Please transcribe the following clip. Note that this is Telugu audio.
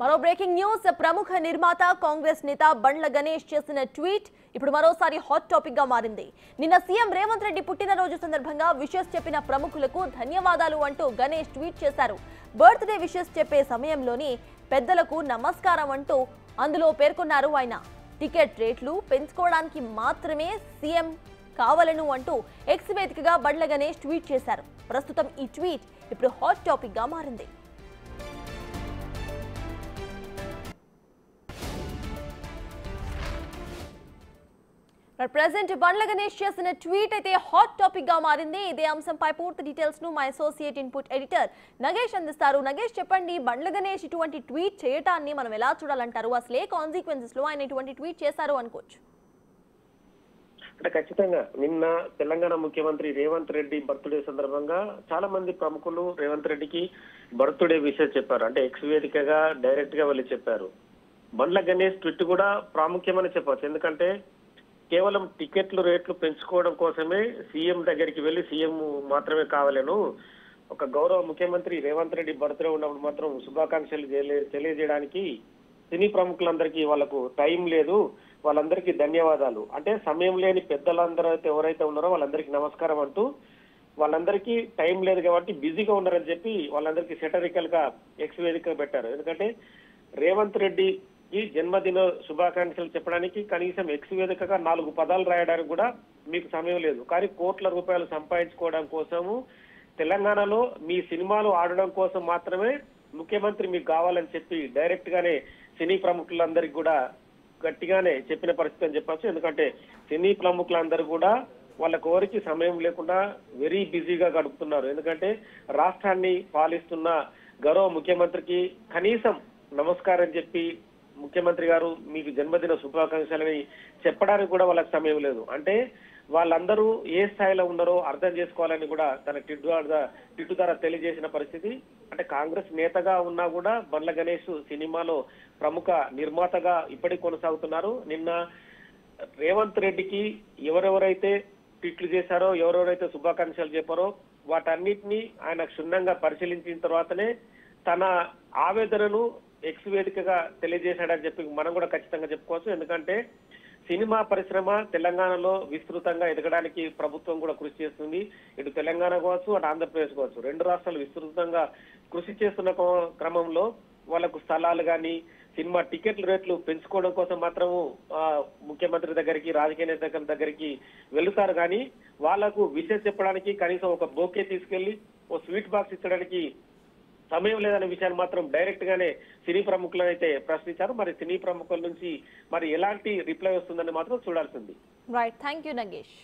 మరో బ్రేకింగ్ న్యూస్ ప్రముఖ నిర్మాత కాంగ్రెస్ నేత బండ్ల గణేష్ చేసిన ట్వీట్ ఇప్పుడు మరోసారి హాట్ టాపిక్ గా మారింది. నిన్న సీఎం రేవంత్ రెడ్డి పుట్టినరోజు సందర్భంగా విషెస్ చెప్పిన ప్రముఖులకు ధన్యవాదాలు అంటూ గణేష్ ట్వీట్ చేశారు. బర్త్డే విషెస్ చెప్పే సమయంలోని పెద్దలకు నమస్కారం అంటూ అందులో పేర్కొన్నారు ఆయన. టికెట్ రేట్లు పెంచుకోవడానికి మాత్రమే సీఎం కావాలను అంటూ ఎక్స్ వేదికగా బండ్ల గణేష్ ట్వీట్ చేశారు. ప్రస్తుతం ఈ ట్వీట్ ఇప్పుడు హాట్ టాపిక్ గా మారింది. ప్రెజెంట్ బండ్ల గణేష్ చేసిన ట్వీట్ అయితే హాట్ టాపిక్ గా మారింది. ఇదే అంశంపై పూర్తి డీటెయిల్స్ ను మా అసోసియేట్ ఇన్పుట్ ఎడిటర్ నగేష్ అందిస్తారు. నగేష్, చెప్పండి, బండ్ల గణేష్ ఇటువంటి ట్వీట్ చేయటాన్ని మనం ఎలా చూడాలంటారు? అసలు ఏ కాన్సిక్వెన్సెస్ లో ఆయన ఇటువంటి ట్వీట్ చేశారు అనుకోవచ్చు? అంటే ఖచ్చితంగా నిన్న తెలంగాణ ముఖ్యమంత్రి రేవంత్ రెడ్డి బర్త్డే సందర్భంగా చాలా మంది ప్రముఖులు రేవంత్ రెడ్డికి బర్త్డే విషయం చెప్పారు. అంటే ఎక్స్ వేదికగా డైరెక్ట్ గా వెళ్ళి చెప్పారు. బండ్ల గణేష్ ట్వీట్ కూడా ప్రాముఖ్యమని చెప్పవచ్చు. ఎందుకంటే కేవలం టికెట్లు రేట్లు పెంచుకోవడం కోసమే సీఎం దగ్గరికి వెళ్ళి సీఎం మాత్రమే కావాలను, ఒక గౌరవ ముఖ్యమంత్రి రేవంత్ రెడ్డి బర్త్డే ఉన్నప్పుడు మాత్రం శుభాకాంక్షలు తెలియజేయడానికి సినీ ప్రముఖులందరికీ వాళ్ళకు టైం లేదు, వాళ్ళందరికీ ధన్యవాదాలు, అంటే సమయం లేని పెద్దలందరూ అయితే ఎవరైతే ఉన్నారో వాళ్ళందరికీ నమస్కారం అంటూ వాళ్ళందరికీ టైం లేదు కాబట్టి బిజీగా ఉన్నారని చెప్పి వాళ్ళందరికీ సెటరికల్ గా ఎక్స్ వేదిక పెట్టారు. ఎందుకంటే రేవంత్ రెడ్డి ఈ జన్మదిన శుభాకాంక్షలు చెప్పడానికి కనీసం ఎక్స్ వేదికగా 4 పదాలు రాయడానికి కూడా మీకు సమయం లేదు. కానీ కోట్ల రూపాయలు సంపాదించుకోవడం కోసము తెలంగాణలో మీ సినిమాలు ఆడడం కోసం మాత్రమే ముఖ్యమంత్రి మీకు కావాలని చెప్పి డైరెక్ట్ గానే సినీ ప్రముఖులందరికీ కూడా గట్టిగానే చెప్పిన పరిస్థితి అని చెప్పచ్చు. ఎందుకంటే సినీ ప్రముఖులందరూ కూడా వాళ్ళ కోరికి సమయం లేకుండా వెరీ బిజీగా గడుపుతున్నారు. ఎందుకంటే రాష్ట్రాన్ని పాలిస్తున్న గౌరవ ముఖ్యమంత్రికి కనీసం నమస్కారం చెప్పి ముఖ్యమంత్రి గారు మీకు జన్మదిన శుభాకాంక్షలని చెప్పడానికి కూడా వాళ్ళకి సమయం లేదు. అంటే వాళ్ళందరూ ఏ స్థాయిలో ఉన్నారో అర్థం చేసుకోవాలని కూడా తన ట్విట్టు ద్వారా తెలియజేసిన పరిస్థితి. అంటే కాంగ్రెస్ నేతగా ఉన్నా కూడా బండ్ల గణేష్ సినిమాలో ప్రముఖ నిర్మాతగా ఇప్పటికి కొనసాగుతున్నారు. నిన్న రేవంత్ రెడ్డికి ఎవరెవరైతే ట్వీట్లు చేశారో, ఎవరెవరైతే శుభాకాంక్షలు చెప్పారో వాటన్నిటినీ ఆయన క్షుణ్ణంగా పరిశీలించిన తర్వాతనే తన ఆవేదనను ఎక్స్ వేదికగా తెలియజేశాడని చెప్పి మనం కూడా ఖచ్చితంగా చెప్పుకోవచ్చు. ఎందుకంటే సినిమా పరిశ్రమ తెలంగాణలో విస్తృతంగా ఎదగడానికి ప్రభుత్వం కూడా కృషి చేస్తుంది. ఇటు తెలంగాణ కావచ్చు, అటు ఆంధ్రప్రదేశ్ కావచ్చు, 2 రాష్ట్రాలు విస్తృతంగా కృషి చేస్తున్న క్రమంలో వాళ్ళకు స్థలాలు కానీ సినిమా టికెట్ల రేట్లు పెంచుకోవడం కోసం మాత్రము ముఖ్యమంత్రి దగ్గరికి, రాజకీయ నేతల దగ్గరికి వెళుతారు. కానీ వాళ్లకు విషయం చెప్పడానికి కనీసం ఒక బోకే తీసుకెళ్లి ఓ స్వీట్ బాక్స్ ఇచ్చడానికి సమయం లేదనే విషయాన్ని మాత్రం డైరెక్ట్ గానే సినీ ప్రముఖులను అయితే ప్రశ్నించారు. మరి సినీ ప్రముఖుల నుంచి మరి ఎలాంటి రిప్లై వస్తుందని మాత్రం చూడాల్సింది. Right, thank you Nagesh.